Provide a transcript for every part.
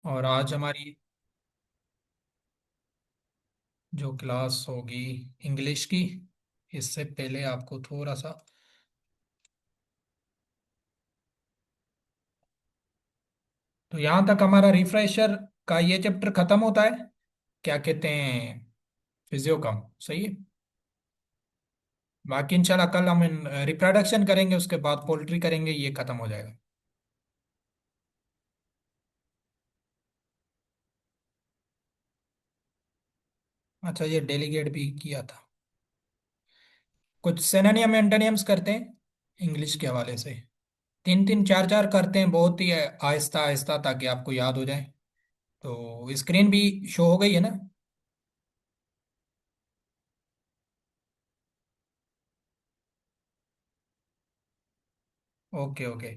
और आज हमारी जो क्लास होगी इंग्लिश की, इससे पहले आपको थोड़ा सा, तो यहाँ तक हमारा रिफ्रेशर का ये चैप्टर खत्म होता है। क्या कहते हैं, फिजियो कम सही है। बाकी इंशाल्लाह कल हम रिप्रोडक्शन करेंगे, उसके बाद पोल्ट्री करेंगे, ये खत्म हो जाएगा। अच्छा, ये डेलीगेट भी किया था। कुछ सिनोनियम एंटोनियम्स करते हैं इंग्लिश के हवाले से। तीन तीन चार चार करते हैं, बहुत ही आहिस्ता आहिस्ता, ताकि आपको याद हो जाए। तो स्क्रीन भी शो हो गई है ना। Okay okay.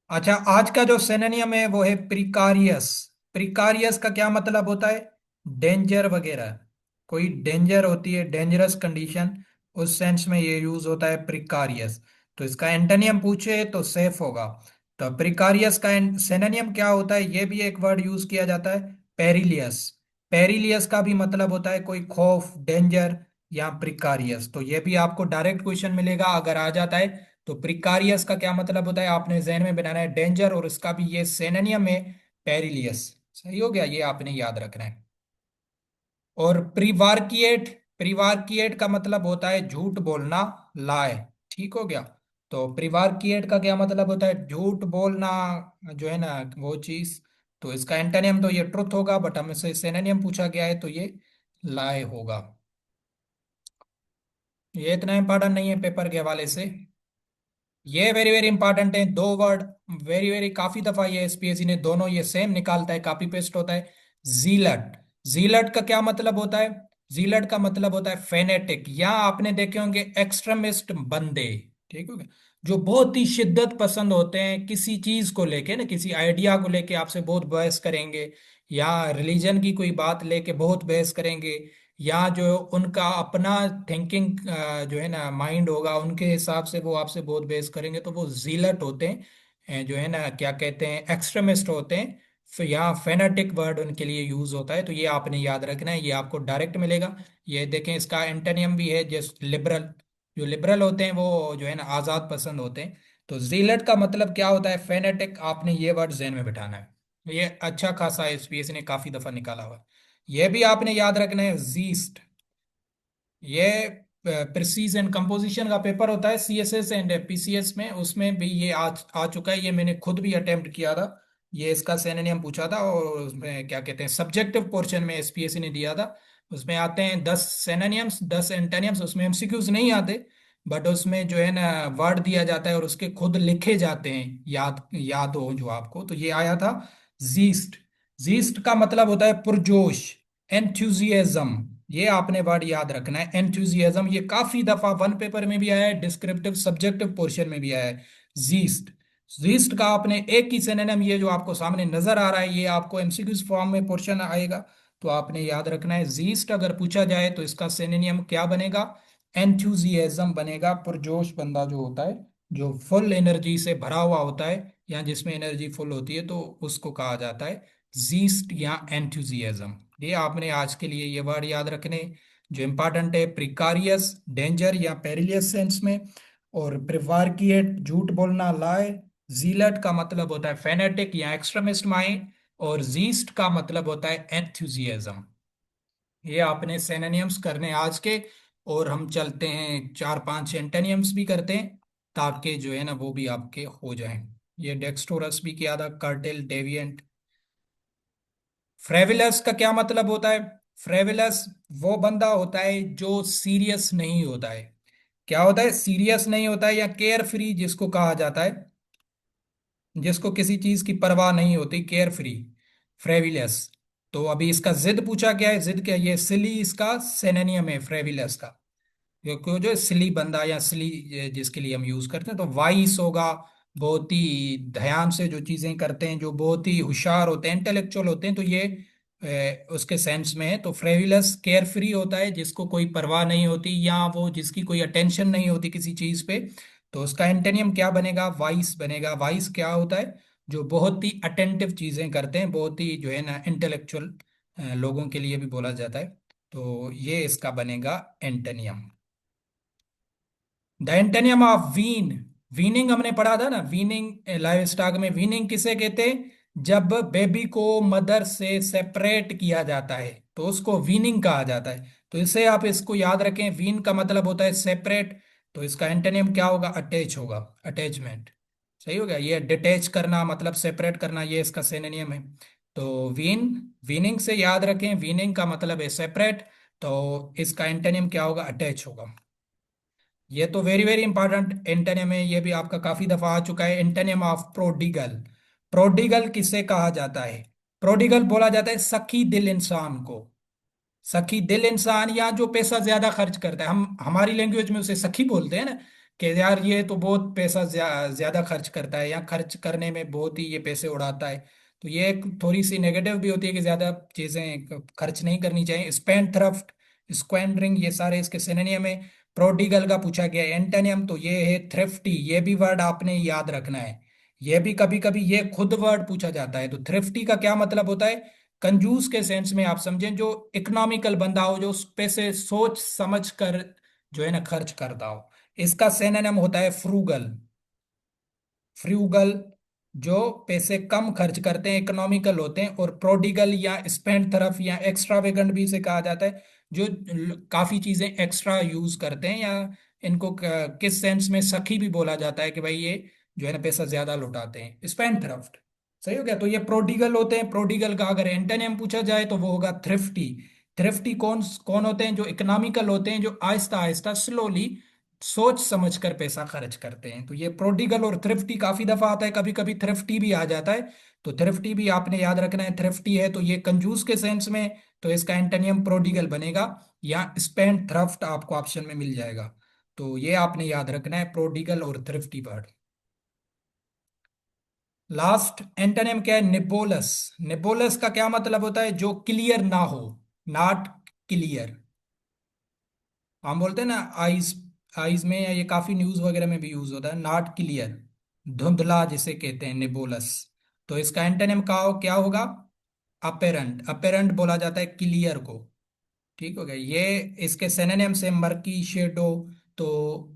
अच्छा, आज का जो सिनोनियम है वो है प्रिकारियस। प्रिकारियस का क्या मतलब होता है? डेंजर वगैरह, कोई डेंजर होती है, डेंजरस कंडीशन, उस सेंस में ये यूज होता है प्रिकारियस। तो इसका एंटोनियम पूछे तो सेफ होगा। तो प्रिकारियस का सिनोनियम क्या होता है, ये भी एक वर्ड यूज किया जाता है, पेरिलियस। पेरिलियस का भी मतलब होता है कोई खौफ, डेंजर, या प्रिकारियस। तो ये भी आपको डायरेक्ट क्वेश्चन मिलेगा अगर आ जाता है। तो प्रिकारियस का क्या मतलब होता है, आपने जहन में बनाना है डेंजर, और इसका भी ये सिनोनियम है पेरिलियस। सही हो गया, ये आपने याद रखना है। और प्रिवार्किएट, प्रिवार्किएट का मतलब होता है झूठ बोलना, लाए। ठीक हो गया। तो प्रिवार्किएट का क्या मतलब होता है, झूठ बोलना, जो है ना वो चीज। तो इसका एंटोनियम तो ये ट्रुथ होगा, बट हमसे सिनोनियम पूछा गया है तो ये लाए होगा। ये इतना इंपॉर्टेंट नहीं है पेपर के हवाले से। ये वेरी वेरी इंपॉर्टेंट है, दो वर्ड, वेरी वेरी, काफी दफा ये एसपीएससी ने दोनों ये सेम निकालता है, कॉपी पेस्ट होता है। जीलट, जीलट का क्या मतलब होता है? जीलट का मतलब होता है फेनेटिक, या आपने देखे होंगे एक्सट्रीमिस्ट बंदे। ठीक हो गया, जो बहुत ही शिद्दत पसंद होते हैं किसी चीज को लेके ना, किसी आइडिया को लेके आपसे बहुत बहस करेंगे, या रिलीजन की कोई बात लेके बहुत बहस करेंगे, या जो उनका अपना थिंकिंग जो है ना माइंड होगा, उनके हिसाब से वो आपसे बहुत बेस करेंगे, तो वो जीलट होते हैं। जो है ना क्या कहते हैं, एक्सट्रीमिस्ट होते हैं। फिर यहाँ फेनाटिक वर्ड उनके लिए यूज होता है, तो ये आपने याद रखना है, ये आपको डायरेक्ट मिलेगा। ये देखें, इसका एंटोनियम भी है जस्ट लिबरल। जो लिबरल होते हैं वो जो है ना आजाद पसंद होते हैं। तो जीलट का मतलब क्या होता है, फेनेटिक, आपने ये वर्ड जहन में बिठाना है। ये अच्छा खासा एसपीएस ने काफी दफा निकाला हुआ है। ये भी आपने याद रखना है, जीस्ट। ये प्रिसीज एंड कंपोजिशन का पेपर होता है सीएसएस एंड पीसीएस में, उसमें भी ये आ चुका है, ये मैंने खुद भी अटेम्प्ट किया था। ये इसका सिनोनियम पूछा था, और उसमें क्या कहते हैं, सब्जेक्टिव पोर्शन में एसपीएससी ने दिया था। उसमें आते हैं 10 सिनोनियम्स, 10 एंटोनियम्स, उसमें एमसीक्यूज नहीं आते, बट उसमें जो है ना वर्ड दिया जाता है और उसके खुद लिखे जाते हैं, याद याद हो जो आपको, तो ये आया था जीस्ट। जीस्ट का मतलब होता है पुरजोश, एंथुजियाज्म। ये आपने वर्ड याद रखना है, एंथुजियाज्म। ये काफी दफा वन पेपर में भी आया है, डिस्क्रिप्टिव सब्जेक्टिव पोर्शन में भी आया है, जीस्ट। जीस्ट का आपने एक ही सिनोनिम, ये जो आपको सामने नजर आ रहा है, ये आपको एमसीक्यूज फॉर्म में पोर्शन आएगा, तो आपने याद रखना है, जीस्ट अगर पूछा जाए तो इसका सिनोनिम क्या बनेगा, एंथुजियाज्म बनेगा। पुरजोश बंदा जो होता है, जो फुल एनर्जी से भरा हुआ होता है, या जिसमें एनर्जी फुल होती है, तो उसको कहा जाता है जीस्ट या एंथुजियाज्म। ये आपने आज के लिए ये वर्ड याद रखने, जो इंपॉर्टेंट है, प्रिकारियस, डेंजर या पेरिलियस सेंस में, और प्रिवार्किएट, झूठ बोलना, लाए। जीलट का मतलब होता है फेनेटिक या एक्सट्रीमिस्ट माइंड, और जीस्ट का मतलब होता है एंथुजियाज्म। ये आपने सिनोनिम्स करने आज के। और हम चलते हैं चार पांच एंटोनियम्स भी करते हैं, ताकि जो है ना वो भी आपके हो जाएं। ये डेक्स्टोरस भी किया था, कर्टिल, डेविएंट। फ्रेविलस का क्या मतलब होता है? फ्रेविलस वो बंदा होता है जो सीरियस नहीं होता है। क्या होता है, सीरियस नहीं होता है, या केयर फ्री जिसको कहा जाता है, जिसको किसी चीज की परवाह नहीं होती, केयर फ्री, फ्रेविलस। तो अभी इसका जिद पूछा गया है, जिद क्या, ये सिली इसका सिनोनियम है फ्रेविलस का। क्योंकि जो सिली बंदा या सिली जिसके लिए हम यूज करते हैं, तो वाइस होगा, बहुत ही ध्यान से जो चीजें करते हैं, जो बहुत ही होशियार होते हैं, इंटेलेक्चुअल होते हैं, तो ये उसके सेंस में है। तो फ्रेविलस केयर फ्री होता है, जिसको कोई परवाह नहीं होती, या वो जिसकी कोई अटेंशन नहीं होती किसी चीज पे। तो उसका एंटोनियम क्या बनेगा, वाइस बनेगा। वाइस क्या होता है? जो बहुत ही अटेंटिव चीजें करते हैं, बहुत ही जो है ना इंटेलेक्चुअल लोगों के लिए भी बोला जाता है। तो ये इसका बनेगा antonym. The antonym of wean. Weaning हमने पढ़ा था ना, वीनिंग लाइव स्टॉक में वीनिंग किसे कहते हैं? जब बेबी को मदर से सेपरेट किया जाता है तो उसको वीनिंग कहा जाता है। तो इसे आप इसको याद रखें, वीन का मतलब होता है सेपरेट। तो इसका एंटोनियम क्या होगा? अटैच होगा, अटैचमेंट। सही हो गया। ये डिटैच करना मतलब सेपरेट करना, ये इसका सिनोनिम है। तो वीन, वीनिंग से याद रखें, वीनिंग का मतलब है सेपरेट। तो इसका एंटोनियम क्या होगा? अटैच होगा। ये तो वेरी वेरी इंपॉर्टेंट एंटोनिम है, ये भी आपका काफी दफा आ चुका है। Antonym of prodigal. प्रोडिगल किसे कहा जाता है? प्रोडिगल बोला जाता है सखी दिल इंसान को। सखी दिल इंसान, या जो पैसा ज्यादा खर्च करता है, हम हमारी लैंग्वेज में उसे सखी बोलते हैं ना, कि यार ये तो बहुत पैसा ज्यादा खर्च करता है, या खर्च करने में बहुत ही ये पैसे उड़ाता है। तो ये एक थोड़ी सी नेगेटिव भी होती है कि ज्यादा चीजें खर्च नहीं करनी चाहिए। स्पेंड, थ्रफ्ट, स्क्वेंडरिंग, ये सारे इसके सिनोनियम है। प्रोडिगल का पूछा गया एंटोनियम, तो ये है थ्रिफ्टी। ये भी वर्ड आपने याद रखना है। ये भी कभी कभी ये खुद वर्ड पूछा जाता है। तो थ्रिफ्टी का क्या मतलब होता है? कंजूस के सेंस में आप समझें, जो इकोनॉमिकल बंदा हो, जो उस पैसे सोच समझ कर जो है ना खर्च करता हो। इसका सिनोनिम होता है फ्रूगल। फ्रूगल जो पैसे कम खर्च करते हैं, इकोनॉमिकल होते हैं। और प्रोडिगल या स्पेंड तरफ या एक्स्ट्रावेगेंट भी इसे कहा जाता है, जो काफी चीजें एक्स्ट्रा यूज करते हैं। या इनको किस सेंस में सखी भी बोला जाता है कि भाई ये जो है ना पैसा ज्यादा लुटाते हैं, स्पेंड थ्रफ्ट। सही हो गया। तो ये प्रोडिगल होते हैं। प्रोडिगल का अगर एंटोनिम पूछा जाए तो वो होगा थ्रिफ्टी। थ्रिफ्टी कौन कौन होते हैं? जो इकोनॉमिकल होते हैं, जो आहिस्ता आहिस्ता स्लोली सोच समझ कर पैसा खर्च करते हैं। तो ये प्रोडिगल और थ्रिफ्टी काफी दफा आता है, कभी कभी थ्रिफ्टी भी आ जाता है। तो थ्रिफ्टी भी आपने याद रखना है। थ्रिफ्टी है तो ये कंजूस के सेंस में, तो इसका एंटोनियम प्रोडिगल बनेगा। या स्पेंड थ्रफ्ट आपको ऑप्शन में मिल जाएगा। तो ये आपने याद रखना है, प्रोडिगल और थ्रिफ्टी वर्ड। लास्ट एंटोनिम क्या है? निबोलस। निबोलस का क्या मतलब होता है? जो क्लियर ना हो, नॉट क्लियर। हम बोलते हैं ना आइज, आइज में, या ये काफी न्यूज वगैरह में भी यूज होता है, नॉट क्लियर, धुंधला जिसे कहते हैं, निबोलस। तो इसका एंटोनिम का क्या होगा? अपेरेंट। अपेरेंट बोला जाता है क्लियर को। ठीक हो गया। ये इसके सिनोनिम से मर्की, शेडो। तो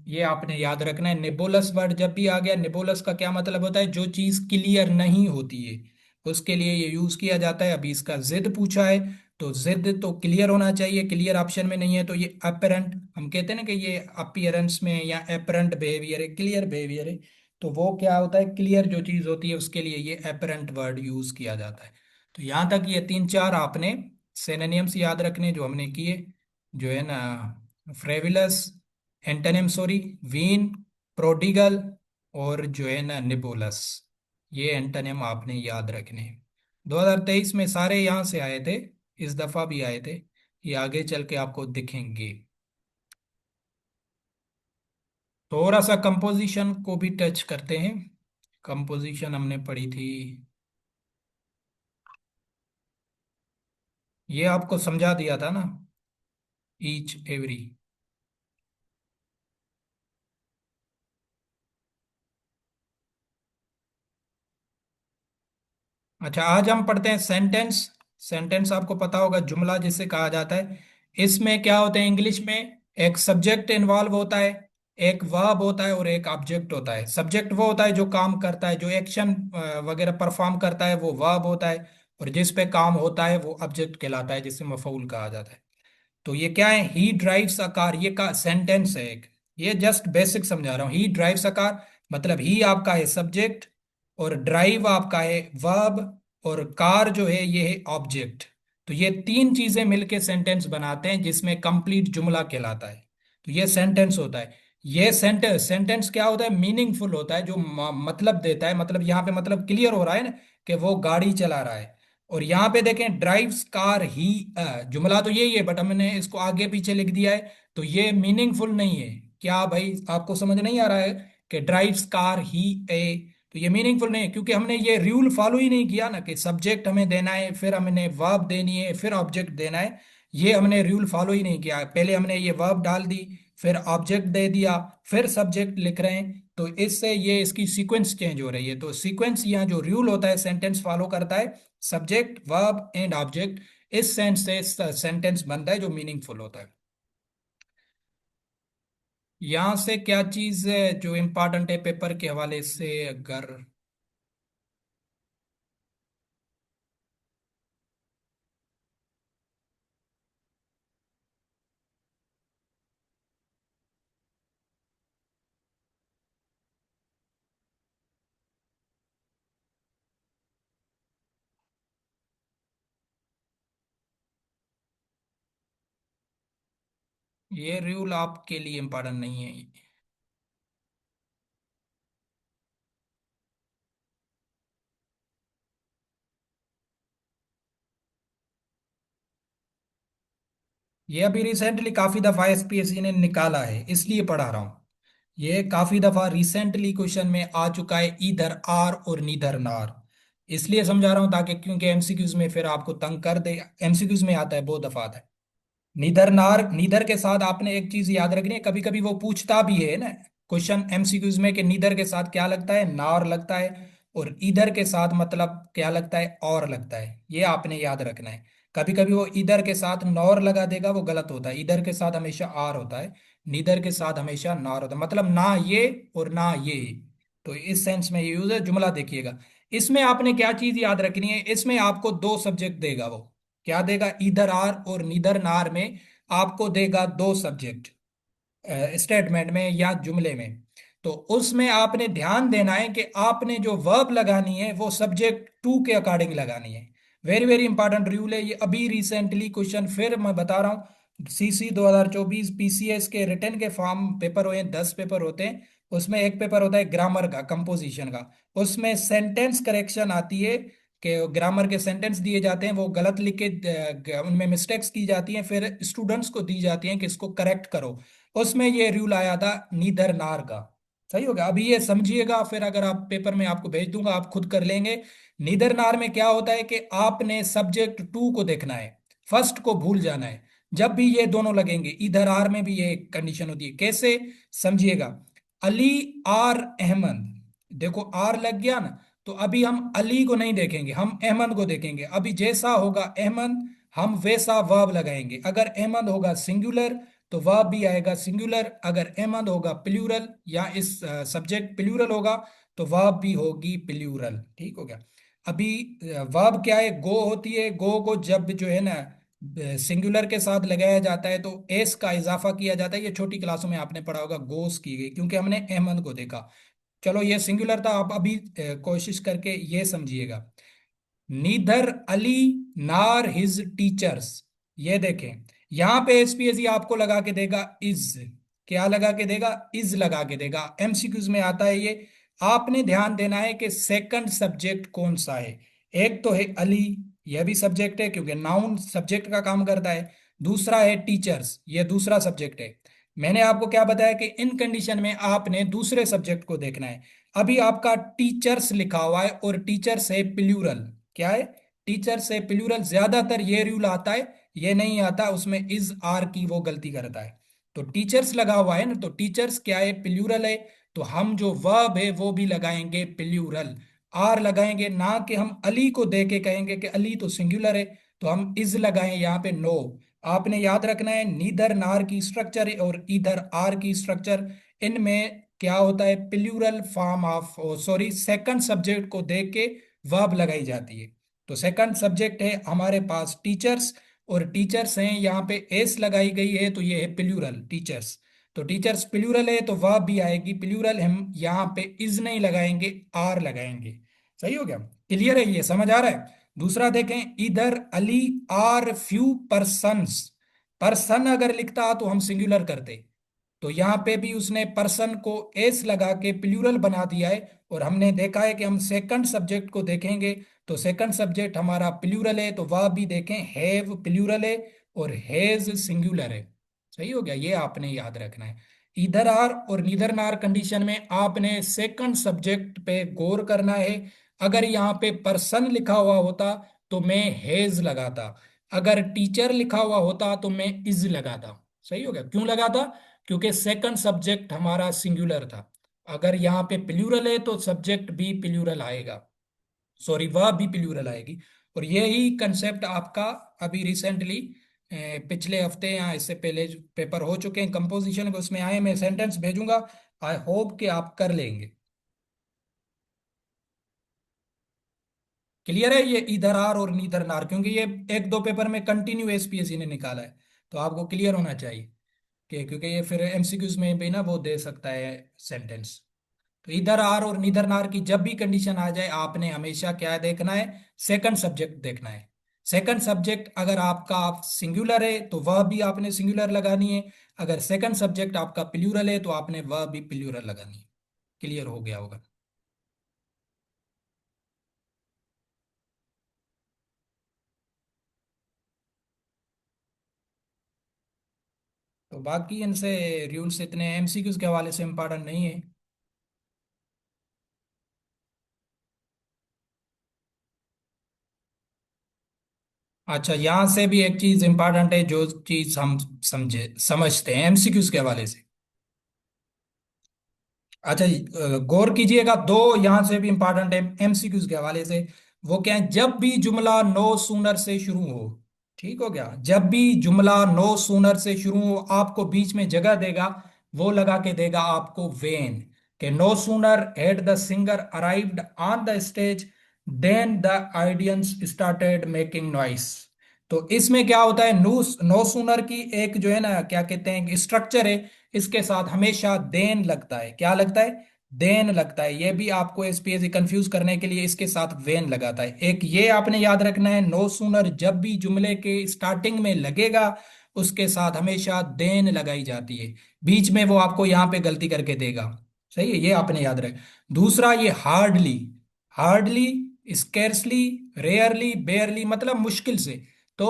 ये आपने याद रखना है। नेबुलस वर्ड जब भी आ गया, नेबुलस का क्या मतलब होता है? जो चीज क्लियर नहीं होती है उसके लिए ये यूज किया जाता है। अभी इसका जिद पूछा है, तो जिद तो क्लियर होना चाहिए, क्लियर ऑप्शन में नहीं है। तो ये अपेरेंट, हम कहते हैं ना कि ये अपीयरेंस में या अपेरेंट बिहेवियर है, क्लियर बिहेवियर है। तो वो क्या होता है? क्लियर जो चीज होती है उसके लिए ये अपेरेंट वर्ड यूज किया जाता है। तो यहाँ तक ये तीन चार आपने सिनोनिम्स याद रखने जो हमने किए, जो है ना फ्रेविलस, एंटोनिम सॉरी, वीन, प्रोडिगल, और जो है ना निबोलस। ये एंटोनिम आपने याद रखने। 2023 में सारे यहाँ से आए थे, इस दफा भी आए थे। ये आगे चल के आपको दिखेंगे। थोड़ा सा कंपोजिशन को भी टच करते हैं। कंपोजिशन हमने पढ़ी थी, ये आपको समझा दिया था ना, ईच एवरी। अच्छा, आज हम पढ़ते हैं सेंटेंस। सेंटेंस आपको पता होगा, जुमला जिसे कहा जाता है। इसमें क्या होते हैं इंग्लिश में? एक सब्जेक्ट इन्वॉल्व होता है, एक वर्ब होता है, और एक ऑब्जेक्ट होता है। सब्जेक्ट वो होता है जो काम करता है, जो एक्शन वगैरह परफॉर्म करता है, वो वर्ब होता है। और जिस पे काम होता है वो ऑब्जेक्ट कहलाता है, जिसे मफऊल कहा जाता है। तो ये क्या है? ही ड्राइव्स अ कार, ये का सेंटेंस है एक। ये जस्ट बेसिक समझा रहा हूँ। ही ड्राइव्स अ कार मतलब ही आपका है सब्जेक्ट, और ड्राइव आपका है वर्ब, और कार जो है ये है ऑब्जेक्ट। तो ये तीन चीजें मिलके सेंटेंस बनाते हैं, जिसमें कंप्लीट जुमला कहलाता है। तो ये सेंटेंस होता है। ये सेंटेंस, सेंटेंस क्या होता है? मीनिंगफुल होता है, जो मतलब देता है। मतलब यहाँ पे मतलब क्लियर हो रहा है ना कि वो गाड़ी चला रहा है। और यहाँ पे देखें, ड्राइव्स कार ही जुमला तो यही है, बट हमने इसको आगे पीछे लिख दिया है। तो ये मीनिंगफुल नहीं है। क्या भाई आपको समझ नहीं आ रहा है कि ड्राइव्स कार ही ए? तो ये मीनिंगफुल नहीं है, क्योंकि हमने ये रूल फॉलो ही नहीं किया ना, कि सब्जेक्ट हमें देना है, फिर हमने वर्ब देनी है, फिर ऑब्जेक्ट देना है। ये हमने रूल फॉलो ही नहीं किया। पहले हमने ये वर्ब डाल दी, फिर ऑब्जेक्ट दे दिया, फिर सब्जेक्ट लिख रहे हैं, तो इससे ये इसकी सीक्वेंस चेंज हो रही है। तो सीक्वेंस यहाँ जो रूल होता है सेंटेंस फॉलो करता है, सब्जेक्ट वर्ब एंड ऑब्जेक्ट, इस सेंस से सेंटेंस बनता है जो मीनिंगफुल होता है। यहाँ से क्या चीज है जो इम्पोर्टेंट है पेपर के हवाले से, अगर ये रूल आपके लिए इम्पोर्टेंट नहीं है। ये अभी रिसेंटली काफी दफा एसपीएससी ने निकाला है, इसलिए पढ़ा रहा हूँ। ये काफी दफा रिसेंटली क्वेश्चन में आ चुका है, इधर आर और नीदर नार। इसलिए समझा रहा हूँ ताकि, क्योंकि एमसीक्यूज में फिर आपको तंग कर दे, एमसीक्यूज में आता है, बहुत दफा आता है। नीदर नार, नीदर के साथ आपने एक चीज याद रखनी है, कभी कभी वो पूछता भी है ना क्वेश्चन एमसीक्यूज में कि नीदर के साथ क्या लगता है, नार लगता है, और इधर के साथ मतलब क्या लगता है, और लगता है, ये आपने याद रखना है। कभी कभी वो इधर के साथ नॉर लगा देगा, वो गलत होता है, इधर के साथ हमेशा आर होता है, नीदर के साथ हमेशा नार होता है, मतलब ना ये और ना ये। तो इस सेंस में ये यूज है। जुमला देखिएगा, इसमें आपने क्या चीज याद रखनी है, इसमें आपको दो सब्जेक्ट देगा वो। क्या देगा, इधर आर और निधर नार में आपको देगा दो सब्जेक्ट स्टेटमेंट में या जुमले में। तो उसमें आपने ध्यान देना है कि आपने जो वर्ब लगानी है वो सब्जेक्ट टू के अकॉर्डिंग लगानी है। वेरी वेरी इंपॉर्टेंट रूल है ये। अभी रिसेंटली क्वेश्चन फिर मैं बता रहा हूँ, सीसी 2024 पीसीएस के रिटर्न के फॉर्म पेपर हुए हैं, 10 पेपर होते हैं। उसमें एक पेपर होता है ग्रामर का, कंपोजिशन का। उसमें सेंटेंस करेक्शन आती है कि ग्रामर के सेंटेंस दिए जाते हैं, वो गलत लिख के उनमें मिस्टेक्स की जाती हैं, फिर स्टूडेंट्स को दी जाती हैं कि इसको करेक्ट करो। उसमें ये रूल आया था नीदर नार का। सही हो गया, अभी ये समझिएगा, फिर अगर आप पेपर में आपको भेज दूंगा आप खुद कर लेंगे। नीदर नार में क्या होता है कि आपने सब्जेक्ट टू को देखना है, फर्स्ट को भूल जाना है। जब भी ये दोनों लगेंगे, इधर आर में भी ये कंडीशन होती है, कैसे समझिएगा। अली आर अहमद, देखो आर लग गया ना, तो अभी हम अली को नहीं देखेंगे, हम अहमद को देखेंगे। अभी जैसा होगा अहमद, हम वैसा वर्ब लगाएंगे। अगर अहमद होगा सिंगुलर तो वर्ब भी आएगा सिंगुलर, अगर अहमद होगा प्लूरल या इस सब्जेक्ट प्लूरल होगा तो वर्ब भी होगी प्लूरल। ठीक हो गया। अभी वर्ब क्या है, गो होती है, गो को जब जो है ना सिंगुलर के साथ लगाया जाता है तो एस का इजाफा किया जाता है। ये छोटी क्लासों में आपने पढ़ा होगा, गोस की गई, क्योंकि हमने अहमद को देखा। चलो ये सिंगुलर था, आप अभी कोशिश करके ये समझिएगा। नीदर अली नार हिज टीचर्स, ये देखें, यहां पे एसपीएससी आपको लगा के देगा इज। क्या लगा के देगा, इज लगा के देगा, एमसीक्यूज में आता है ये। आपने ध्यान देना है कि सेकंड सब्जेक्ट कौन सा है। एक तो है अली, यह भी सब्जेक्ट है क्योंकि नाउन सब्जेक्ट का काम करता है। दूसरा है टीचर्स, ये दूसरा सब्जेक्ट है। मैंने आपको क्या बताया कि इन कंडीशन में आपने दूसरे सब्जेक्ट को देखना है। अभी आपका टीचर्स लिखा हुआ है और टीचर्स है प्लूरल। क्या है, टीचर से प्लूरल, ज्यादातर ये रूल आता है, ये नहीं आता उसमें इज आर की वो गलती करता है। तो टीचर्स लगा हुआ है ना, तो टीचर्स क्या है, प्लूरल है, तो हम जो वर्ब है वो भी लगाएंगे प्लूरल, आर लगाएंगे ना, कि हम अली को दे के कहेंगे कि अली तो सिंगुलर है, तो हम इज लगाएं यहाँ पे, नो। आपने याद रखना है नीदर नार की स्ट्रक्चर और इधर आर की स्ट्रक्चर, इनमें क्या होता है, plural form of, sorry, second subject को देख के वर्ब लगाई जाती है। तो सेकंड सब्जेक्ट है हमारे पास टीचर्स, और टीचर्स हैं यहाँ पे एस लगाई गई है, तो ये है प्लूरल टीचर्स। तो टीचर्स प्लूरल है तो वर्ब भी आएगी प्लूरल, हम यहाँ पे इज नहीं लगाएंगे, आर लगाएंगे। सही हो गया, क्लियर है, ये समझ आ रहा है। दूसरा देखें, इधर अली आर फ्यू पर्सन्स, पर्सन अगर लिखता तो हम सिंगुलर करते, तो यहाँ पे भी उसने पर्सन को एस लगा के प्लूरल बना दिया है। और हमने देखा है कि हम सेकंड सब्जेक्ट को देखेंगे तो सेकंड सब्जेक्ट हमारा प्लूरल है, तो वह भी देखें, हैव प्लूरल है और हैज सिंगुलर है। सही हो गया, ये आपने याद रखना है। इधर आर और निधर नार कंडीशन में आपने सेकंड सब्जेक्ट पे गौर करना है। अगर यहाँ पे पर्सन लिखा हुआ होता तो मैं हैज लगाता, अगर टीचर लिखा हुआ होता तो मैं इज लगाता। सही हो गया, क्यों लगाता, क्योंकि सेकंड सब्जेक्ट हमारा सिंगुलर था। अगर यहाँ पे प्लूरल है तो सब्जेक्ट भी प्लूरल आएगा, सॉरी वह भी प्लूरल आएगी। और यही कंसेप्ट आपका अभी रिसेंटली पिछले हफ्ते या इससे पहले जो पेपर हो चुके हैं कंपोजिशन के, उसमें आए, मैं सेंटेंस भेजूंगा। आई होप कि आप कर लेंगे। क्लियर है ये इधर आर और नीदर नार, क्योंकि ये एक दो पेपर में कंटिन्यू एसपीएससी ने निकाला है, तो आपको क्लियर होना चाहिए कि, क्योंकि ये फिर एमसीक्यूज में भी ना वो दे सकता है सेंटेंस। तो इधर आर और निधर नार की जब भी कंडीशन आ जाए, आपने हमेशा क्या देखना है, सेकंड सब्जेक्ट देखना है। सेकंड सब्जेक्ट अगर आपका आप सिंगुलर है तो वह भी आपने सिंगुलर लगानी है। अगर सेकंड सब्जेक्ट आपका प्लूरल है तो आपने वह भी प्लूरल लगानी है। क्लियर हो गया होगा। तो बाकी इनसे रूल्स इतने एमसीक्यूज के हवाले से इम्पोर्टेंट नहीं है। अच्छा, यहां से भी एक चीज इंपॉर्टेंट है, जो चीज हम समझते हैं एमसीक्यूज के हवाले से। अच्छा जी, गौर कीजिएगा, दो यहां से भी इंपॉर्टेंट है एमसीक्यूज के हवाले से। वो क्या है, जब भी जुमला नो सूनर से शुरू हो, ठीक हो गया, जब भी जुमला नो सूनर से शुरू हो, आपको बीच में जगह देगा, वो लगा के देगा आपको वेन, के no sooner had the singer arrived on the stage then the audience started making noise. तो इसमें क्या होता है, नो नो सूनर की एक जो है ना, क्या कहते हैं, स्ट्रक्चर है, इसके साथ हमेशा देन लगता है। क्या लगता है, देन लगता है। ये भी आपको एसपीएससी कंफ्यूज करने के लिए इसके साथ वेन लगाता है। एक ये आपने याद रखना है, नो सूनर जब भी जुमले के स्टार्टिंग में लगेगा, उसके साथ हमेशा देन लगाई जाती है। बीच में वो आपको यहाँ पे गलती करके देगा। सही है, ये आपने याद रख। दूसरा, ये हार्डली, हार्डली, स्केर्सली, रेयरली, बेयरली, मतलब मुश्किल से। तो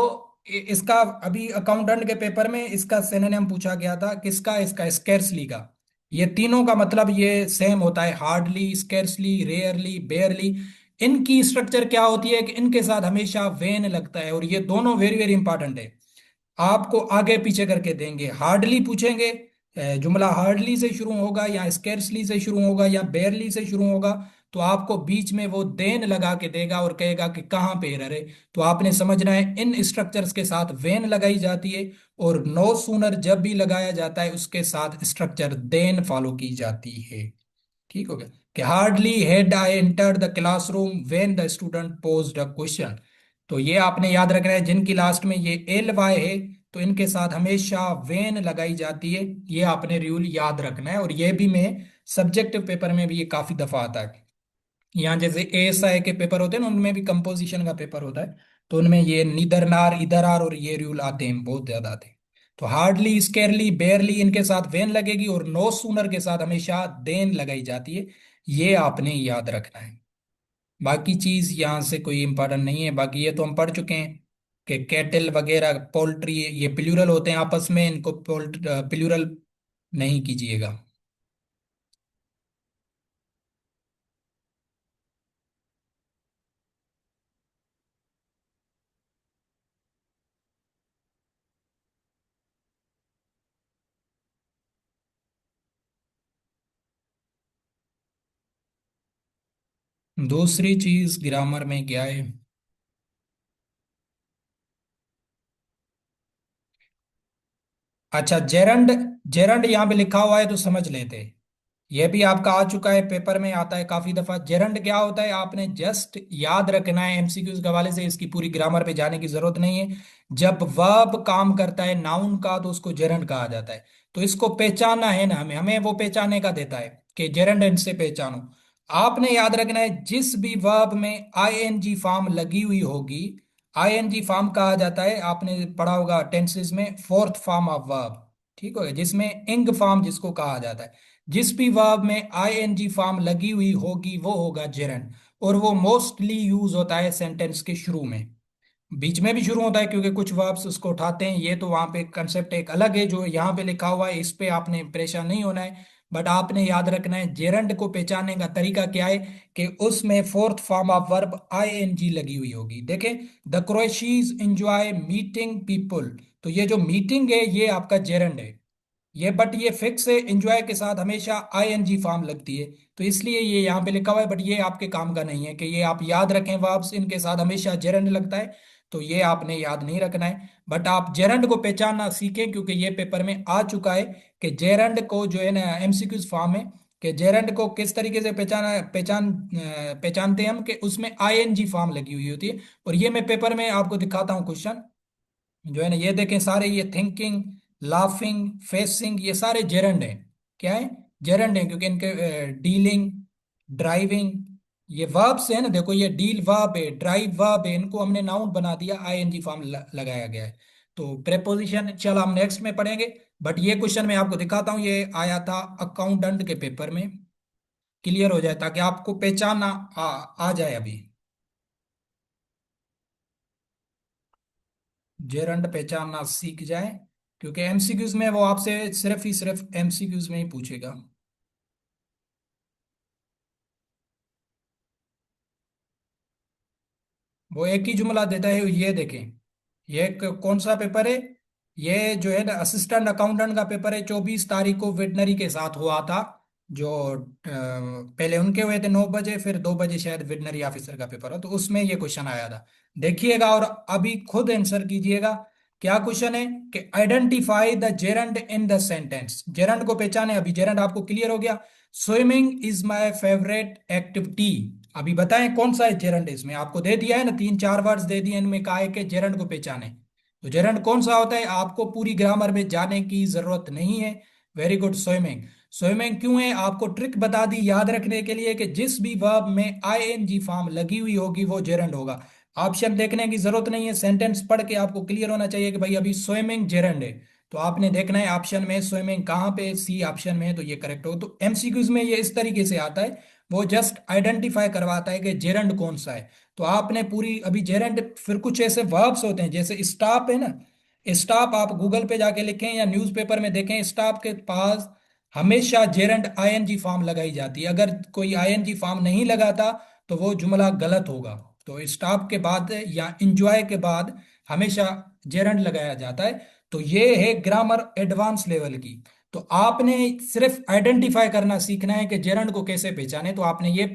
इसका अभी अकाउंटेंट के पेपर में इसका सिनोनिम पूछा गया था, किसका, इसका स्केर्सली का। ये तीनों का मतलब ये सेम होता है, हार्डली, स्केर्सली, रेयरली, बेयरली। इनकी स्ट्रक्चर क्या होती है कि इनके साथ हमेशा वेन लगता है, और ये दोनों वेरी वेरी इंपॉर्टेंट है। आपको आगे पीछे करके देंगे, हार्डली पूछेंगे, जुमला हार्डली से शुरू होगा या स्केर्सली से शुरू होगा या बेयरली से शुरू होगा, तो आपको बीच में वो देन लगा के देगा और कहेगा कि कहाँ पे एरर है। तो आपने समझना है, इन स्ट्रक्चर्स के साथ वेन लगाई जाती है, और नो सूनर जब भी लगाया जाता है उसके साथ स्ट्रक्चर देन फॉलो की जाती है। ठीक हो गया, कि hardly had I entered the classroom when the student posed a question. तो ये आपने याद रखना है, जिनकी लास्ट में ये एल वाई है, तो इनके साथ हमेशा वेन लगाई जाती है। ये आपने रूल याद रखना है, और ये भी मैं सब्जेक्टिव पेपर में भी ये काफी दफा आता है। यहाँ जैसे एएसआई के पेपर होते हैं ना, उनमें भी कंपोजिशन का पेपर होता है, तो उनमें ये निदर नार, इधर आर और ये रूल आते हैं, बहुत ज्यादा आते हैं। तो हार्डली, स्केरली, बेयरली, इनके साथ वेन लगेगी, और नो सूनर के साथ हमेशा देन लगाई जाती है। ये आपने याद रखना है। बाकी चीज यहाँ से कोई इंपॉर्टेंट नहीं है, बाकी ये तो हम पढ़ चुके हैं कि कैटल वगैरह, पोल्ट्री, ये प्लूरल होते हैं आपस में, इनको प्लूरल नहीं कीजिएगा। दूसरी चीज ग्रामर में क्या है। अच्छा, जेरंड, जेरंड यहाँ पे लिखा हुआ है तो समझ लेते हैं। ये भी आपका आ चुका है, पेपर में आता है काफी दफा। जेरंड क्या होता है, आपने जस्ट याद रखना है, एमसीक्यूज के हवाले से इसकी पूरी ग्रामर पे जाने की जरूरत नहीं है। जब वर्ब काम करता है नाउन का, तो उसको जेरंड कहा जाता है। तो इसको पहचानना है ना, हमें हमें वो पहचानने का देता है कि जेरंड इनसे पहचानो। आपने याद रखना है, जिस भी वर्ब में आईएनजी फॉर्म लगी हुई होगी, आईएनजी फॉर्म कहा जाता है, आपने पढ़ा होगा टेंसेस में, फोर्थ फॉर्म ऑफ वर्ब। ठीक हो गया, जिसमें इंग फॉर्म जिसको कहा जाता है। जिस भी वर्ब में आईएनजी फॉर्म लगी हुई होगी वो होगा जेरंड। और वो मोस्टली यूज होता है सेंटेंस के शुरू में, बीच में भी शुरू होता है क्योंकि कुछ वर्ब्स उसको उठाते हैं। ये तो वहां पे कंसेप्ट एक अलग है, जो यहाँ पे लिखा हुआ है इस पे आपने परेशान नहीं होना है। बट आपने याद रखना है, जेरंड को पहचानने का तरीका क्या है, कि उसमें fourth form of verb ING लगी हुई होगी। देखें, the Croatians enjoy meeting people, तो ये जो मीटिंग है ये आपका जेरंड है। ये बट ये फिक्स है, एंजॉय के साथ हमेशा आईएनजी फॉर्म लगती है। तो इसलिए ये यहाँ पे लिखा हुआ है, बट ये आपके काम का नहीं है कि ये आप याद रखें वर्ब्स इनके साथ हमेशा जेरंड लगता है। तो ये आपने याद नहीं रखना है, बट आप जेरंड को पहचानना सीखें, क्योंकि ये पेपर में आ चुका है कि जेरंड को जो है ना एमसीक्यूज फॉर्म है, कि जेरंड को किस तरीके से पहचानते हैं हम, कि उसमें आईएनजी फॉर्म लगी हुई होती है। और ये मैं पेपर में आपको दिखाता हूँ क्वेश्चन, जो है ना, ये देखें सारे, ये थिंकिंग, लाफिंग, फेसिंग, ये सारे जेरंड हैं। क्या है? जेरंड हैं, क्योंकि इनके डीलिंग, ड्राइविंग, ये वर्ब्स है ना, देखो ये डील वर्ब है, ड्राइव वर्ब है, इनको हमने नाउन बना दिया, आईएनजी फॉर्म लगाया गया है। तो प्रेपोजिशन चल हम नेक्स्ट में पढ़ेंगे, बट ये क्वेश्चन मैं आपको दिखाता हूँ, ये आया था अकाउंटेंट के पेपर में। क्लियर हो जाए ताकि आपको पहचानना आ जाए अभी, जेरंड पहचानना सीख जाए, क्योंकि एमसीक्यूज में वो आपसे सिर्फ ही सिर्फ एमसीक्यूज में ही पूछेगा। वो एक ही जुमला देता है, ये देखें, ये कौन सा पेपर है? ये जो है ना असिस्टेंट अकाउंटेंट का पेपर है, 24 तारीख को वेटनरी के साथ हुआ था। जो पहले उनके हुए थे 9 बजे, फिर 2 बजे शायद वेटनरी ऑफिसर का पेपर हो, तो उसमें ये क्वेश्चन आया था। देखिएगा और अभी खुद आंसर कीजिएगा। क्या क्वेश्चन है? कि identify the gerund in the sentence, gerund को पहचाने। अभी जेरंड आपको क्लियर हो गया, swimming is my favourite activity. अभी बताएं कौन सा है जेरंड, इसमें आपको दे दिया है ना, 3 4 वर्ड्स दे दिए, इनमें कहा है कि जेरंड को पहचाने। तो जेरंड कौन सा होता है, आपको पूरी ग्रामर में जाने की जरूरत नहीं है। Very good, swimming. स्विमिंग क्यों है, आपको ट्रिक बता दी याद रखने के लिए, कि जिस भी वर्ब में आईएनजी फॉर्म लगी हुई होगी वो जेरंड होगा। ऑप्शन देखने की जरूरत नहीं है, सेंटेंस पढ़ के आपको क्लियर होना चाहिए कि भाई अभी स्विमिंग जेरंड है। तो आपने देखना है ऑप्शन में स्विमिंग कहाँ पे, सी ऑप्शन में है, तो ये करेक्ट हो। तो एमसीक्यूज में ये इस तरीके से आता है, वो जस्ट आइडेंटिफाई करवाता है कि जेरंड कौन सा है। तो आपने पूरी अभी जेरंड, फिर कुछ ऐसे वर्ब्स होते हैं जैसे स्टॉप है ना, स्टॉप आप गूगल पे जाके लिखें या न्यूज़पेपर में देखें, स्टॉप के पास हमेशा जेरंड आईएनजी फॉर्म लगाई जाती है। अगर कोई आईएनजी फॉर्म नहीं लगाता तो वो जुमला गलत होगा। तो स्टॉप के बाद या इंजॉय के बाद हमेशा जेरंड लगाया जाता है। तो ये है ग्रामर एडवांस लेवल की। तो आपने सिर्फ आइडेंटिफाई करना सीखना है कि जेरंड को कैसे पहचाने। तो आपने ये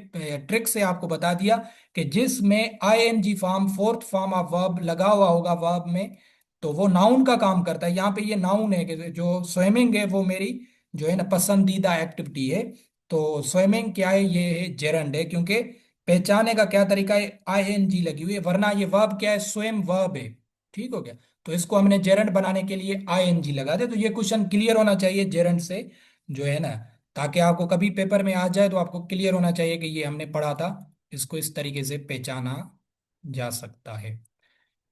ट्रिक से आपको बता दिया कि जिसमें ING form, fourth form of verb लगा हुआ होगा वर्ब में, तो वो नाउन का काम करता है। यहाँ पे ये नाउन है, कि जो स्विमिंग है वो मेरी जो है ना पसंदीदा एक्टिविटी है। तो स्विमिंग क्या है, ये है जेरंड है, क्योंकि पहचाने का क्या तरीका है, आईएनजी लगी हुई है, वरना ये वर्ब क्या है, स्वयं वर्ब है। ठीक हो गया? तो इसको हमने जेरंड बनाने के लिए आईएनजी लगा दे। तो ये क्वेश्चन क्लियर होना चाहिए जेरंड से, जो है ना, ताकि आपको कभी पेपर में आ जाए तो आपको क्लियर होना चाहिए कि ये हमने पढ़ा था, इसको इस तरीके से पहचाना जा सकता है।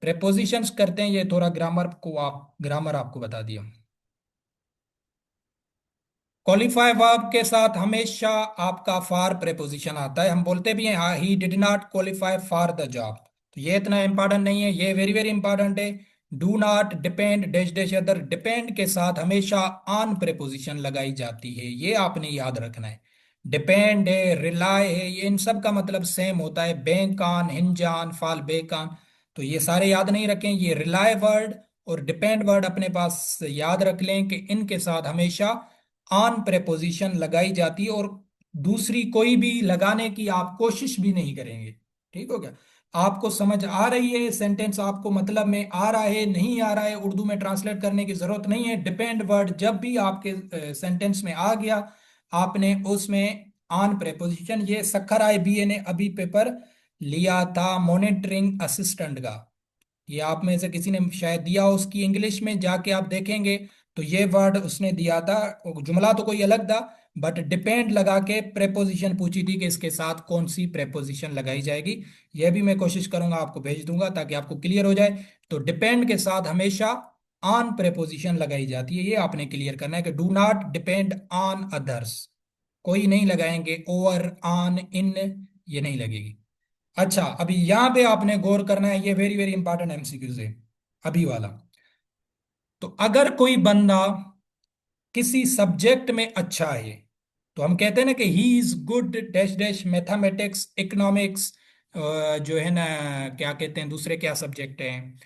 प्रेपोजिशंस करते हैं, ये थोड़ा ग्रामर आपको बता दिया। क्वालिफाई वर्ब के साथ हमेशा आपका फॉर प्रेपोजिशन आता है। हम बोलते भी हैं he did not qualify for the job, तो ये इतना इंपॉर्टेंट नहीं है, ये वेरी वेरी इंपॉर्टेंट है। Do not depend dash dash other, depend के साथ हमेशा ऑन प्रेपोजिशन लगाई जाती है, ये आपने याद रखना है। डिपेंड है, रिलाय है, ये इन सब का मतलब सेम होता है, bank on, hinge on, fall back on. तो ये सारे याद नहीं रखें, ये रिलाय वर्ड और डिपेंड वर्ड अपने पास याद रख लें, कि इनके साथ हमेशा ऑन प्रेपोजिशन लगाई जाती है, और दूसरी कोई भी लगाने की आप कोशिश भी नहीं करेंगे। ठीक हो गया? आपको समझ आ रही है सेंटेंस, आपको मतलब में आ रहा है, नहीं आ रहा है, उर्दू में ट्रांसलेट करने की जरूरत नहीं है। डिपेंड वर्ड जब भी आपके सेंटेंस में आ गया, आपने उसमें ऑन प्रेपोजिशन, ये सखर आई बी ए ने अभी पेपर लिया था मॉनिटरिंग असिस्टेंट का, ये आप में से किसी ने शायद दिया हो, उसकी इंग्लिश में जाके आप देखेंगे तो ये वर्ड उसने दिया था। जुमला तो कोई अलग था, बट डिपेंड लगा के प्रेपोजिशन पूछी थी, कि इसके साथ कौन सी प्रेपोजिशन लगाई जाएगी। यह भी मैं कोशिश करूंगा, आपको भेज दूंगा ताकि आपको क्लियर हो जाए। तो डिपेंड के साथ हमेशा ऑन प्रेपोजिशन लगाई जाती है, ये आपने क्लियर करना है, कि do not depend on others, कोई नहीं लगाएंगे, ओवर, ऑन, इन, ये नहीं लगेगी। अच्छा, अभी यहां पे आपने गौर करना है, ये वेरी वेरी इंपॉर्टेंट एमसीक्यू है अभी वाला। तो अगर कोई बंदा किसी सब्जेक्ट में अच्छा है, तो हम कहते हैं ना कि ही is good dash dash mathematics, economics, जो है ना, क्या कहते हैं दूसरे, क्या सब्जेक्ट हैं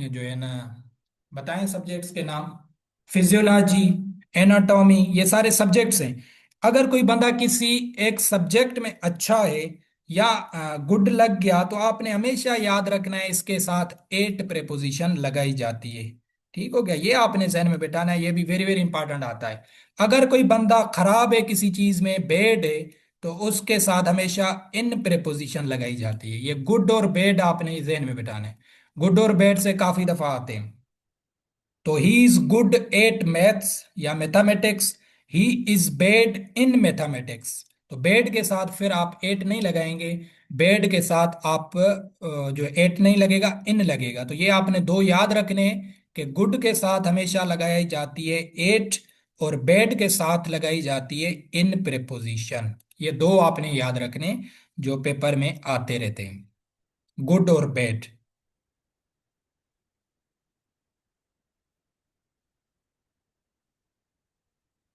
जो है ना, बताएं सब्जेक्ट्स के नाम। फिजियोलॉजी, एनाटॉमी, ये सारे सब्जेक्ट्स हैं। अगर कोई बंदा किसी एक सब्जेक्ट में अच्छा है या गुड लग गया, तो आपने हमेशा याद रखना है इसके साथ एट प्रेपोजिशन लगाई जाती है। ठीक हो गया, ये आपने जहन में बिठाना है, ये भी वेरी वेरी इंपॉर्टेंट आता है। अगर कोई बंदा खराब है किसी चीज में, बेड है, तो उसके साथ हमेशा इन प्रेपोजिशन लगाई जाती है। ये गुड और बेड आपने जहन में बिठाना है, गुड और बेड से काफी दफा आते हैं। तो he is good at maths या mathematics, he is bad in mathematics. तो बेड के साथ फिर आप एट नहीं लगाएंगे, बेड के साथ आप जो एट नहीं लगेगा, इन लगेगा। तो ये आपने दो याद रखने हैं कि गुड के साथ हमेशा लगाई जाती है एट, और बेड के साथ लगाई जाती है इन प्रेपोजिशन। ये दो आपने याद रखने जो पेपर में आते रहते हैं, गुड और बेड।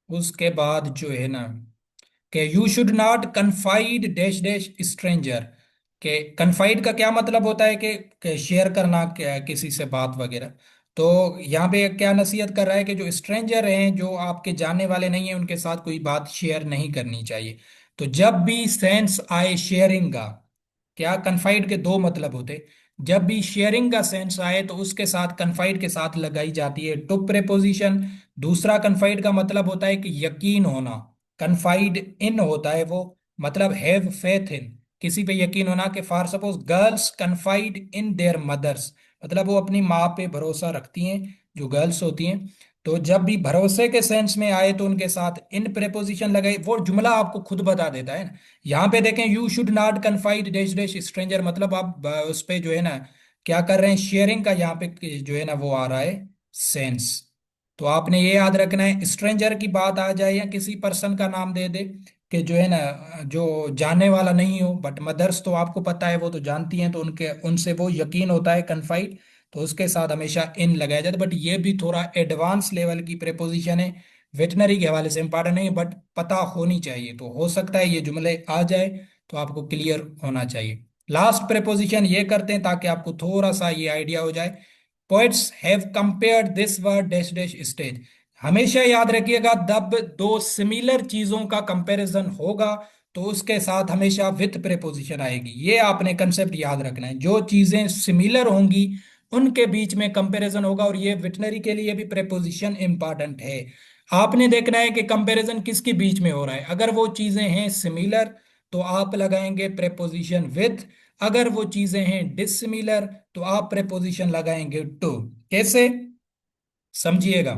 उसके बाद जो है ना, कि you should not confide dash dash stranger. के कन्फाइड का क्या मतलब होता है कि शेयर करना, क्या किसी से बात वगैरह। तो यहाँ पे क्या नसीहत कर रहा है कि जो स्ट्रेंजर हैं, जो आपके जानने वाले नहीं हैं, उनके साथ कोई बात शेयर नहीं करनी चाहिए। तो जब भी सेंस आए शेयरिंग का, क्या कन्फाइड के दो मतलब होते, जब भी शेयरिंग का सेंस आए तो उसके साथ कन्फाइड के साथ लगाई जाती है टू प्रेपोजिशन। दूसरा कन्फाइड का मतलब होता है कि यकीन होना, कन्फाइड इन होता है वो, मतलब हैव फेथ इन, किसी पे यकीन होना। कि for suppose girls confide in their mothers, मतलब वो अपनी माँ पे भरोसा रखती हैं, जो गर्ल्स होती हैं। तो जब भी भरोसे के सेंस में आए तो उनके साथ इन प्रेपोजिशन लगाए, वो जुमला आपको खुद बता देता है ना। यहाँ पे देखें, you should not confide dash dash stranger, मतलब आप उस पे जो है ना क्या कर रहे हैं, शेयरिंग का यहाँ पे जो है ना वो आ रहा है सेंस। तो आपने ये याद रखना है, स्ट्रेंजर की बात आ जाए या किसी पर्सन का नाम दे दे कि जो है ना, जो जानने वाला नहीं हो, बट मदर्स तो आपको पता है, वो तो जानती हैं, तो उनके उनसे वो यकीन होता है कन्फाइड, तो उसके साथ हमेशा इन लगाया जाता है। बट ये भी थोड़ा एडवांस लेवल की प्रेपोजिशन है, वेटनरी के हवाले से इंपॉर्टेंट नहीं है, बट पता होनी चाहिए। तो हो सकता है ये जुमले आ जाए, तो आपको क्लियर होना चाहिए। लास्ट प्रेपोजिशन ये करते हैं ताकि आपको थोड़ा सा ये आइडिया हो जाए। Poets have compared this word dash dash stage. हमेशा याद रखिएगा, जब दो सिमिलर चीजों का कंपैरिजन होगा, तो उसके साथ हमेशा विथ प्रेपोजिशन आएगी। ये आपने कंसेप्ट याद रखना है, जो चीजें सिमिलर होंगी उनके बीच में कंपैरिजन होगा। और ये विटनरी के लिए भी प्रेपोजिशन इंपॉर्टेंट है। आपने देखना है कि कंपैरिजन किसके बीच में हो रहा है। अगर वो चीजें हैं सिमिलर, तो आप लगाएंगे प्रेपोजिशन विथ। अगर वो चीजें हैं डिसिमिलर, तो आप प्रेपोजिशन लगाएंगे टू। कैसे, समझिएगा।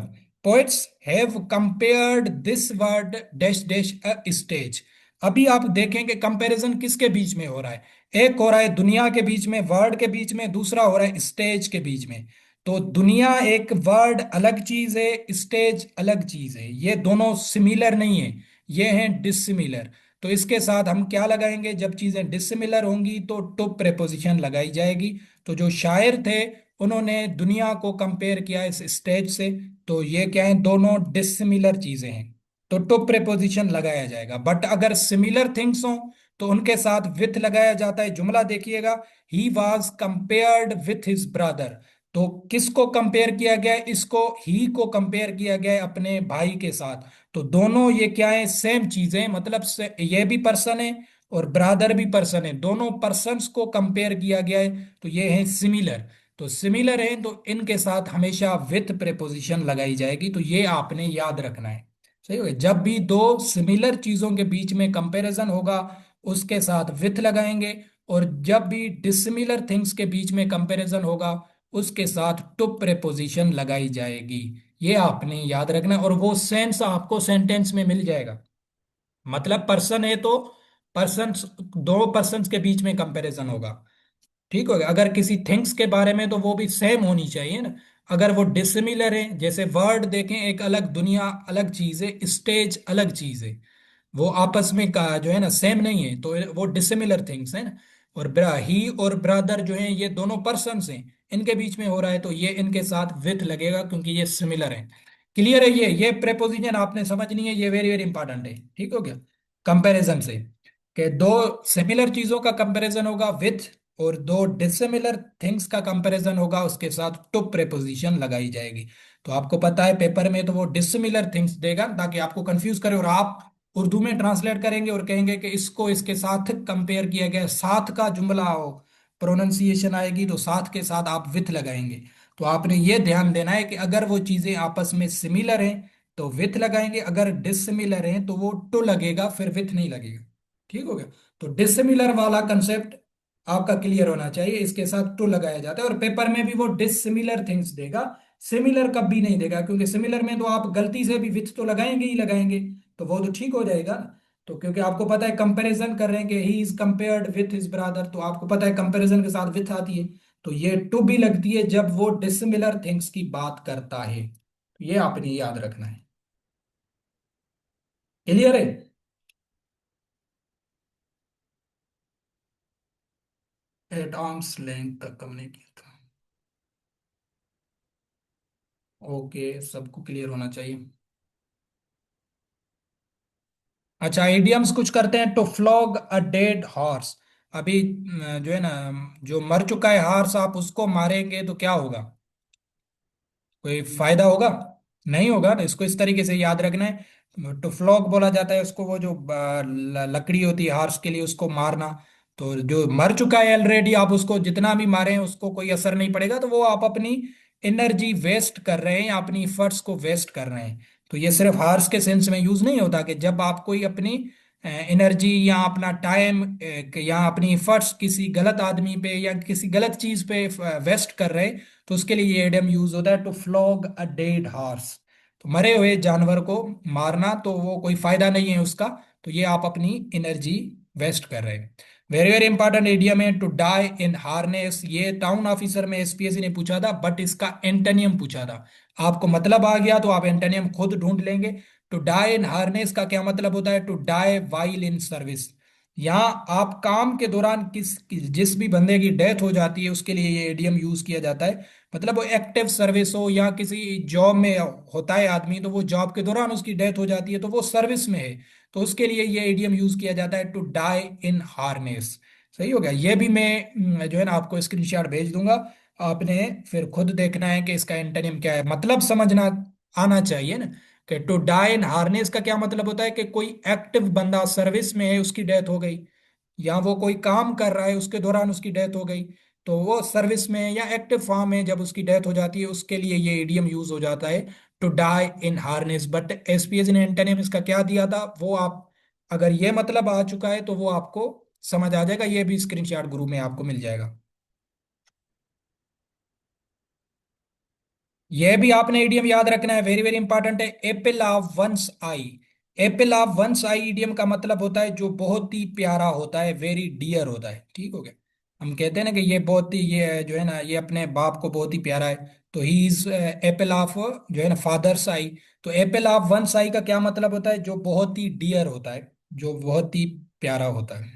Poets have compared this word dash dash a stage. अभी आप देखेंगे कंपैरिजन किसके बीच में हो रहा है। एक हो रहा है दुनिया के बीच में, वर्ड के बीच में, दूसरा हो रहा है स्टेज के बीच में। तो दुनिया एक वर्ड अलग चीज है, स्टेज अलग चीज है, ये दोनों सिमिलर नहीं है, ये हैं डिसिमिलर। तो इसके साथ हम क्या लगाएंगे, जब चीजें डिसिमिलर होंगी तो टू प्रेपोजिशन लगाई जाएगी। तो जो शायर थे, उन्होंने दुनिया को कंपेयर किया इस स्टेज से। तो ये क्या है, दोनों डिसिमिलर चीजें हैं, तो टू प्रेपोजिशन लगाया जाएगा। बट अगर सिमिलर थिंग्स हो, तो उनके साथ विथ लगाया जाता है। जुमला देखिएगा, he was compared with his brother. तो किसको कंपेयर किया गया है, इसको ही को कंपेयर किया गया है अपने भाई के साथ। तो दोनों ये क्या है, सेम चीजें, मतलब ये भी पर्सन है और ब्रादर भी पर्सन है, दोनों पर्सन्स को कंपेयर किया गया है, तो ये है सिमिलर। तो सिमिलर है तो इनके साथ हमेशा विथ प्रेपोजिशन लगाई जाएगी। तो ये आपने याद रखना है। सही हो गया, जब भी दो सिमिलर चीजों के बीच में कंपैरिजन होगा, उसके साथ विथ लगाएंगे। और जब भी डिसिमिलर थिंग्स के बीच में कंपैरिजन होगा, उसके साथ टू प्रेपोजिशन लगाई जाएगी। ये आपने याद रखना है, और वो सेंस आपको सेंटेंस में मिल जाएगा। मतलब पर्सन है तो पर्सन, दो पर्सन के बीच में कंपैरिजन होगा। ठीक हो गया। अगर किसी थिंग्स के बारे में, तो वो भी सेम होनी चाहिए ना। अगर वो डिसिमिलर है, जैसे वर्ड देखें, एक अलग दुनिया अलग चीज है, स्टेज अलग चीज है, वो आपस में का जो है ना सेम नहीं है, तो वो डिसिमिलर थिंग्स है ना। और ही और ब्रदर जो है, ये दोनों पर्सन्स हैं, इनके बीच में हो रहा है, तो ये इनके साथ विथ लगेगा क्योंकि ये सिमिलर है। क्लियर है, ये प्रेपोजिशन आपने समझनी है, ये वेरी वेरी इंपॉर्टेंट है। ठीक हो गया, कंपैरिजन से, कि दो सिमिलर चीजों का कंपैरिजन होगा विथ, और दो डिसिमिलर थिंग्स का कंपैरिजन होगा, उसके साथ टू प्रेपोजिशन लगाई जाएगी। तो आपको पता है पेपर में तो वो डिसिमिलर थिंग्स देगा ताकि आपको कंफ्यूज करे, और आप उर्दू में ट्रांसलेट करेंगे और कहेंगे कि इसको इसके साथ कंपेयर किया गया है, साथ का जुमला हो, प्रोनाउंसिएशन आएगी तो साथ के साथ आप विथ लगाएंगे। तो आपने ये ध्यान देना है कि अगर वो चीजें आपस में सिमिलर हैं तो विथ लगाएंगे, अगर डिसिमिलर हैं तो वो टू लगेगा, फिर विथ नहीं लगेगा। ठीक हो गया। तो डिसिमिलर वाला कंसेप्ट आपका क्लियर होना चाहिए, इसके साथ टू लगाया जाता है। और पेपर में भी वो डिसिमिलर थिंग्स देगा, सिमिलर कभी नहीं देगा, क्योंकि सिमिलर में तो आप गलती से भी विथ तो लगाएंगे ही लगाएंगे, तो वो तो ठीक हो जाएगा ना। तो क्योंकि आपको पता है कंपैरिजन कर रहे हैं कि he is compared with his brother, तो आपको पता है कंपैरिजन के साथ विथ आती है। तो ये टू भी लगती है जब वो डिसिमिलर थिंग्स की बात करता है, तो ये आपने याद रखना है। क्लियर है? एट आर्म्स लेंथ तक कम नहीं किया था। ओके, सबको क्लियर होना चाहिए। अच्छा, इडियम्स कुछ करते हैं। To flog a dead horse. अभी जो है ना, जो मर चुका है हॉर्स, आप उसको मारेंगे तो क्या होगा? कोई फायदा होगा? नहीं होगा ना। इसको इस तरीके से याद रखना है। टू फ्लॉग बोला जाता है उसको, वो जो लकड़ी होती है हॉर्स के लिए, उसको मारना। तो जो मर चुका है ऑलरेडी, आप उसको जितना भी मारें उसको कोई असर नहीं पड़ेगा, तो वो आप अपनी एनर्जी वेस्ट कर रहे हैं या अपनी इफर्ट्स को वेस्ट कर रहे हैं। तो ये सिर्फ हॉर्स के सेंस में यूज नहीं होता कि जब आप कोई अपनी एनर्जी या अपना टाइम या अपनी इफर्ट्स किसी गलत आदमी पे या किसी गलत चीज पे वेस्ट कर रहे हैं, तो उसके लिए ये एडम यूज होता है, to flog a dead horse. तो मरे हुए जानवर को मारना तो वो कोई फायदा नहीं है उसका, तो ये आप अपनी एनर्जी वेस्ट कर रहे हैं। वेरी वेरी इंपॉर्टेंट एडियम है टू डाई इन हार्नेस। ये टाउन ऑफिसर में एसपीएससी ने पूछा था, बट इसका एंटोनियम पूछा था। आपको मतलब आ गया तो आप एंटोनियम खुद ढूंढ लेंगे। टू डाई इन हार्नेस का क्या मतलब होता है? To die while in service. यहाँ आप काम के दौरान जिस भी बंदे की डेथ हो जाती है उसके लिए ये एडियम यूज किया जाता है। मतलब वो एक्टिव सर्विस हो या किसी जॉब में होता है आदमी, तो वो जॉब के दौरान उसकी डेथ हो जाती है तो वो सर्विस में है, तो उसके लिए ये एडियम यूज किया जाता है, टू डाई इन हार्नेस। सही हो गया। ये भी मैं जो है ना आपको स्क्रीनशॉट भेज दूंगा। आपने फिर खुद देखना है कि इसका एंटोनिम क्या है, मतलब समझना आना चाहिए ना। कि टू डाई इन हार्नेस का क्या मतलब होता है? कि कोई एक्टिव बंदा सर्विस में है, उसकी डेथ हो गई, या वो कोई काम कर रहा है उसके दौरान उसकी डेथ हो गई, तो वो सर्विस में या एक्टिव फॉर्म में जब उसकी डेथ हो जाती है उसके लिए ये इडियम यूज हो जाता है, to die in harness. But SPS ने एंटोनिम इसका क्या दिया था वो आप, अगर ये मतलब आ चुका है तो वो आपको समझ आ जाएगा, ये भी स्क्रीनशॉट ग्रुप में आपको मिल जाएगा। यह भी आपने इडियम याद रखना है, वेरी वेरी इंपॉर्टेंट है। Apple of one's eye. Apple of one's eye idiom का मतलब होता है जो बहुत ही प्यारा होता है, वेरी डियर होता है। ठीक हो गया। हम कहते हैं ना कि ये बहुत ही, ये जो है ना ये अपने बाप को बहुत ही प्यारा है, तो ही इज एप्पल ऑफ जो है ना फादर्स आई। तो एप्पल ऑफ वंस आई का क्या मतलब होता है? जो बहुत ही डियर होता है, जो बहुत ही प्यारा होता है।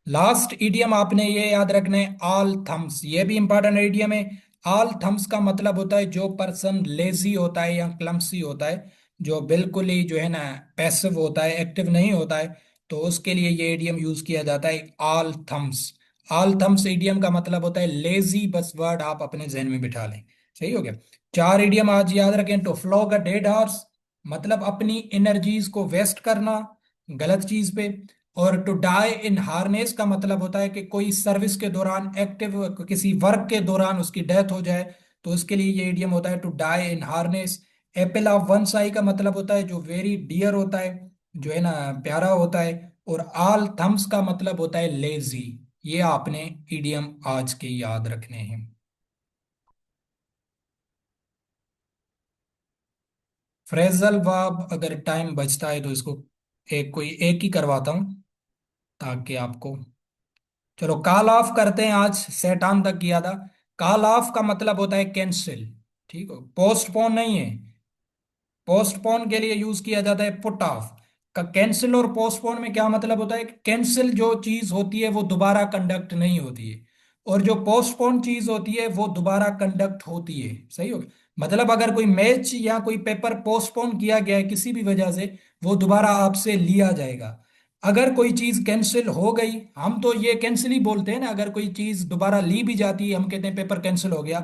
लास्ट इडियम आपने ये याद रखना है, ऑल थम्स। ये भी इंपॉर्टेंट इडियम है। ऑल थम्स का मतलब होता है जो पर्सन लेजी होता है या क्लमसी होता है, जो बिल्कुल ही जो है ना पैसिव होता है, एक्टिव नहीं होता है, तो उसके लिए ये इडियम यूज किया जाता है, all thumbs. All thumbs idiom का मतलब होता है लेजी, बस वर्ड आप अपने जहन में बिठा लें। सही हो गया। चार इडियम आज याद रखें। To flog a dead horse, मतलब अपनी एनर्जीज को वेस्ट करना गलत चीज पे। और टू डाई इन हार्नेस का मतलब होता है कि कोई सर्विस के दौरान, एक्टिव किसी वर्क के दौरान उसकी डेथ हो जाए, तो उसके लिए ये इडियम होता है, to die in harness. Apple of one's eye का मतलब होता है जो वेरी डियर होता है, जो है ना प्यारा होता है। और ऑल थम्स का मतलब होता है लेजी। ये आपने इडियम आज के याद रखने हैं। फ्रेजल वर्ब अगर टाइम बचता है तो इसको एक ही करवाता हूं ताकि आपको। चलो, कॉल ऑफ करते हैं, आज सेट ऑन तक किया था। कॉल ऑफ का मतलब होता है कैंसिल। ठीक हो, पोस्टपोन नहीं है। पोस्टपोन के लिए यूज किया जाता है पुट ऑफ का। कैंसिल और पोस्टपोन में क्या मतलब होता है? कैंसिल जो चीज होती है वो दोबारा कंडक्ट नहीं होती है, और जो पोस्टपोन चीज होती है वो दोबारा कंडक्ट होती है। सही हो गया। मतलब अगर कोई मैच या कोई पेपर पोस्टपोन किया गया है किसी भी वजह से, वो दोबारा आपसे लिया जाएगा। अगर कोई चीज कैंसिल हो गई, हम तो ये कैंसिल ही बोलते हैं ना, अगर कोई चीज दोबारा ली भी जाती है हम कहते हैं पेपर कैंसिल हो गया।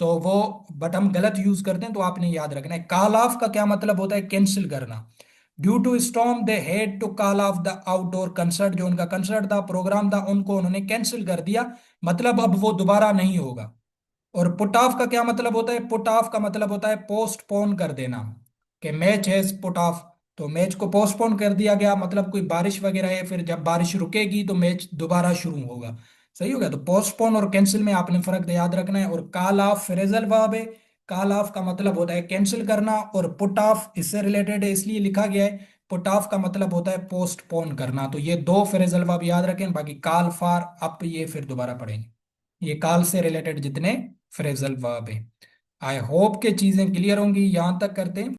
तो वो, बट हम गलत यूज करते हैं, तो आपने याद रखना है। कॉल ऑफ का क्या मतलब होता है? कैंसिल करना। Due to storm they had to call off the outdoor concert, जो उनका कंसर्ट था, प्रोग्राम था, उनको उन्होंने कैंसिल कर दिया, मतलब अब वो दोबारा नहीं होगा। और पुट ऑफ का क्या मतलब होता है? पुट ऑफ का मतलब होता है पोस्टपोन कर देना, कि मैच हैज पुट ऑफ, तो मैच को पोस्टपोन कर दिया गया, मतलब कोई बारिश वगैरह है, फिर जब बारिश रुकेगी तो मैच दोबारा शुरू होगा। सही हो गया। तो पोस्टपोन और कैंसिल में आपने फर्क याद रखना है। और कॉल ऑफ फ्रेजल वर्ब है। कॉल ऑफ का मतलब होता है कैंसिल करना, और पुट ऑफ इससे रिलेटेड है इसलिए लिखा गया है। पुट ऑफ का मतलब होता है पोस्टपोन करना। तो ये दो फ्रेजल वर्ब याद रखें, बाकी कॉल फॉर, अप, ये फिर दोबारा पढ़ेंगे। ये कॉल से रिलेटेड जितने फ्रेजल वर्ब है। आई होप के चीजें क्लियर होंगी, यहां तक करते हैं।